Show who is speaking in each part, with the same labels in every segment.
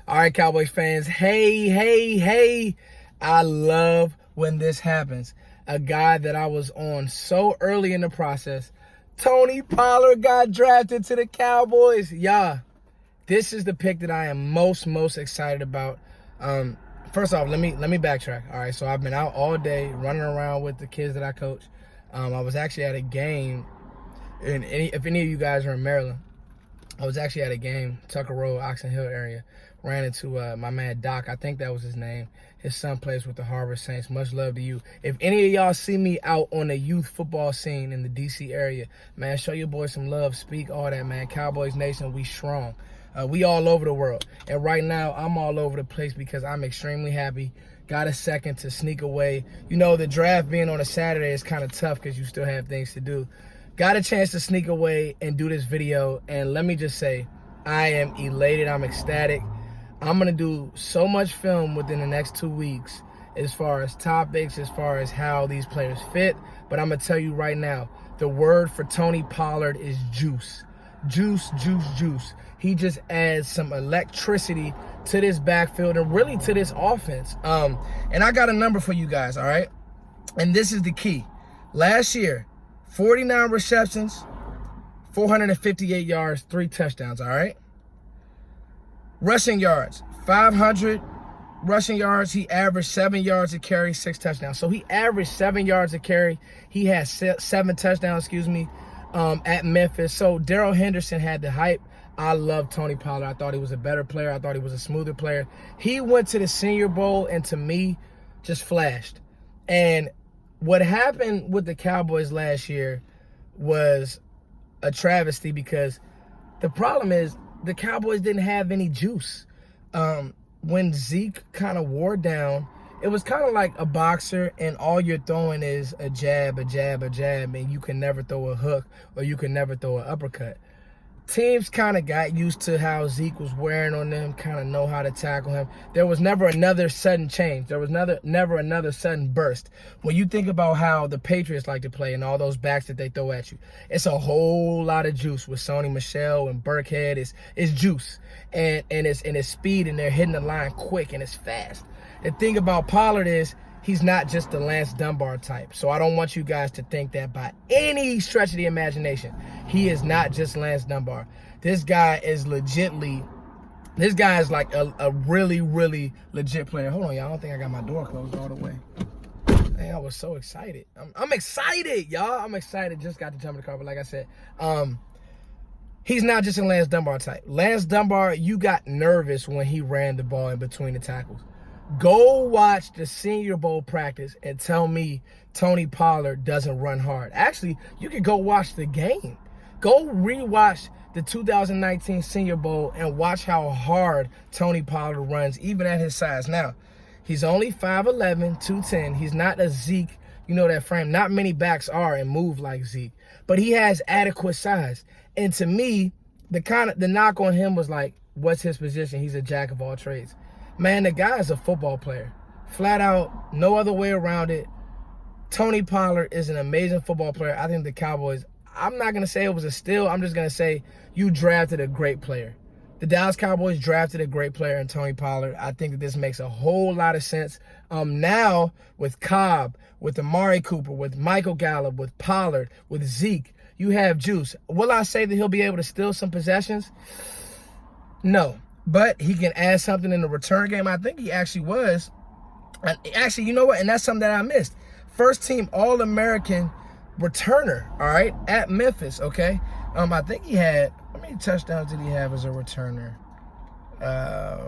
Speaker 1: All right, Cowboys fans. Hey. I love when this happens. A guy that I was on so early in the process, Tony Pollard, got drafted to the Cowboys. Yeah, this is the pick that I am most excited about. First off, let me backtrack. All right, so I've been out all day running around with the kids that I coach. I was actually at a game, and if any of you guys are in Maryland, I was actually at a game, Tucker Road, Oxon Hill area. Ran into my man Doc, I think that was his name. His son plays with the Harvard Saints. Much love to you. If any of y'all see me out on the youth football scene in the D.C. area, man, show your boy some love. Speak all that, man. Cowboys Nation, we strong. We all over the world. And right now, I'm all over the place because I'm extremely happy. Got a second to sneak away. You know, the draft being on a Saturday is kind of tough because you still have things to do. Got a chance to sneak away and do this video. And let me just say, I am elated. I'm ecstatic. I'm going to do so much film within the next 2 weeks as far as topics, as far as how these players fit. But I'm going to tell you right now, the word for Tony Pollard is juice. Juice. He just adds some electricity to this backfield and really to this offense. And I got a number for you guys, all right? And this is the key. Last year, 49 receptions, 458 yards, 3 touchdowns, all right? Rushing yards, 500 rushing yards. He averaged 7 yards a carry, 6 touchdowns. So he averaged 7 yards a carry. He had 7 touchdowns, at Memphis. So Darrell Henderson had the hype. I love Tony Pollard. I thought he was a better player. I thought he was a smoother player. He went to the Senior Bowl and, to me, just flashed. And what happened with the Cowboys last year was a travesty because the problem is the Cowboys didn't have any juice. When Zeke kind of wore down, it was kind of like a boxer and all you're throwing is a jab, and you can never throw a hook or you can never throw an uppercut. Teams kind of got used to how Zeke was wearing on them, kind of know how to tackle him. There was never another sudden change. There was never another sudden burst. When you think about how the Patriots like to play and all those backs that they throw at you, it's a whole lot of juice with Sony Michel and Burkhead. It's juice and it's speed, and they're hitting the line quick and it's fast. The thing about Pollard is he's not just the Lance Dunbar type. So I don't want you guys to think that by any stretch of the imagination. He is not just Lance Dunbar. This guy is like a really legit player. Hold on, y'all. I don't think I got my door closed all the way. Man, I was so excited. I'm excited, y'all. I'm excited. Just got to jump in the car, but like I said, he's not just a Lance Dunbar type. Lance Dunbar, you got nervous when he ran the ball in between the tackles. Go watch the Senior Bowl practice and tell me Tony Pollard doesn't run hard. Actually, you can go watch the game. Go rewatch the 2019 Senior Bowl and watch how hard Tony Pollard runs, even at his size. Now, he's only 5'11", 210. He's not a Zeke, you know that frame. Not many backs are and move like Zeke. But he has adequate size. And to me, the knock on him was like, what's his position? He's a jack of all trades. Man, the guy is a football player. Flat out, no other way around it. Tony Pollard is an amazing football player. I think the Cowboys, I'm not going to say it was a steal. I'm just going to say you drafted a great player. The Dallas Cowboys drafted a great player in Tony Pollard. I think that this makes a whole lot of sense. Now, with Cobb, with Amari Cooper, with Michael Gallup, with Pollard, with Zeke, you have juice. Will I say that he'll be able to steal some possessions? No. But he can add something in the return game. I think he actually was. Actually, you know what? And that's something that I missed. First team All-American returner, all right, at Memphis, okay? I think he had, how many touchdowns did he have as a returner? I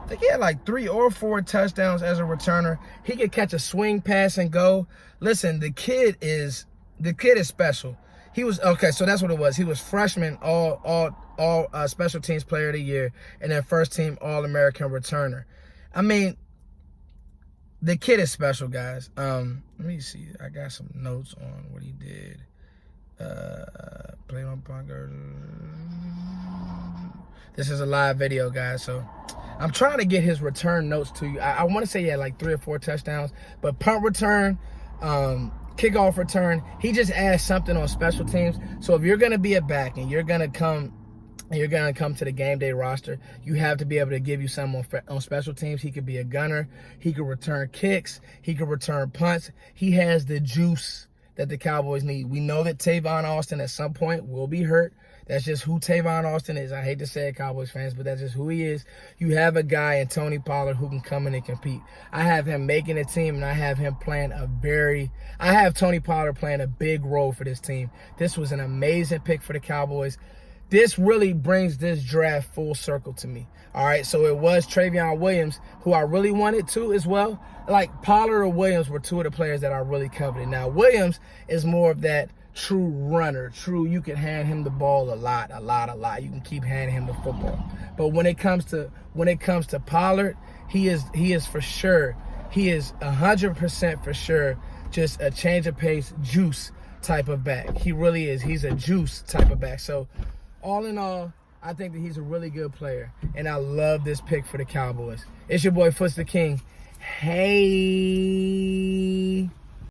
Speaker 1: think he had like 3 or 4 touchdowns as a returner. He could catch a swing pass and go. Listen, the kid is special. He was, okay, so that's what it was. He was freshman all special teams player of the year, and then first team All-American returner. I mean, the kid is special, guys. Let me see. I got some notes on what he did. Played on Pollard. This is a live video, guys, so I'm trying to get his return notes to you. I want to say he had like 3 or 4 touchdowns, but punt return, kickoff return, he just adds something on special teams. So if you're going to be a back and you're going to come and you're going to come to the game day roster, you have to be able to give you some on special teams. He could be a gunner. He could return kicks. He could return punts. He has the juice that the Cowboys need. We know that Tavon Austin at some point will be hurt. That's just who Tavon Austin is. I hate to say it, Cowboys fans, but that's just who he is. You have a guy in Tony Pollard who can come in and compete. I have him making a team, and I have him playing I have Tony Pollard playing a big role for this team. This was an amazing pick for the Cowboys. This really brings this draft full circle to me. All right, so it was Travion Williams, who I really wanted to as well. Like Pollard or Williams were two of the players that I really coveted. Now, Williams is more of that true runner. You can hand him the ball a lot. You can keep handing him the football. But when it comes to Pollard, he is for sure. He is 100% for sure just a change of pace, juice type of back. He really is. He's a juice type of back. So all in all, I think that he's a really good player, and I love this pick for the Cowboys. It's your boy Foots the King. Hey.